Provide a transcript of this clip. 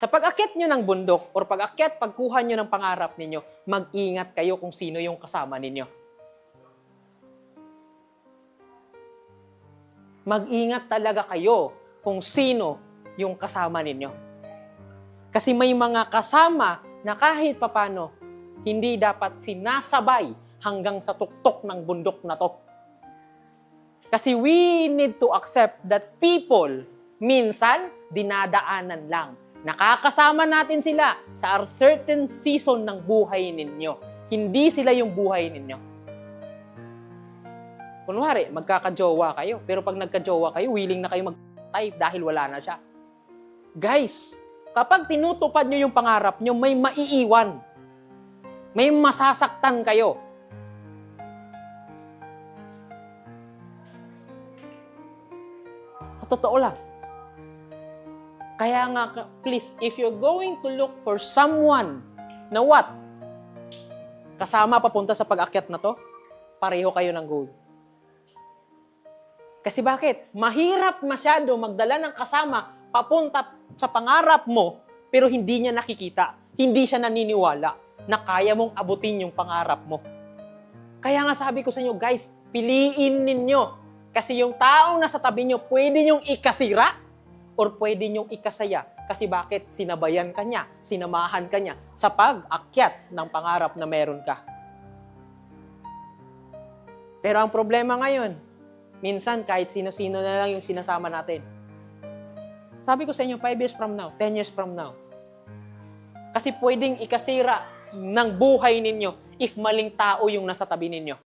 Sa pag-akyat nyo ng bundok or pagkuha nyo ng pangarap ninyo, mag-ingat kayo kung sino yung kasama ninyo. Mag-ingat talaga kayo kung sino yung kasama ninyo. Kasi may mga kasama na kahit papano, hindi dapat sinasabay hanggang sa tuktok ng bundok na to. Kasi we need to accept that people, minsan, dinadaanan lang. Nakakasama natin sila sa certain season ng buhay ninyo. Hindi sila yung buhay ninyo. Kunwari, magkakajowa kayo. Pero pag nagkajowa kayo, willing na kayo mag-type dahil wala na siya. Guys, kapag tinutupad nyo yung pangarap nyo, may maiiwan. May masasaktan kayo. Sa totoo lang. Kaya nga, please, if you're going to look for someone na what? Kasama papunta sa pag-akyat na to, pareho kayo ng goal. Kasi bakit? Mahirap masyado magdala ng kasama papunta sa pangarap mo, pero hindi niya nakikita. Hindi siya naniniwala na kaya mong abutin yung pangarap mo. Kaya nga sabi ko sa inyo, guys, piliin ninyo. Kasi yung taong nasa tabi nyo, pwede nyong ikasira, or pwede niyong ikasaya. Kasi bakit? Sinabayan ka niya, sinamahan ka niya sa pag-akyat ng pangarap na meron ka. Pero ang problema ngayon, minsan kahit sino-sino na lang yung sinasama natin. Sabi ko sa inyo, 5 years from now, 10 years from now. Kasi pwedeng ikasira ng buhay ninyo if maling tao yung nasa tabi ninyo.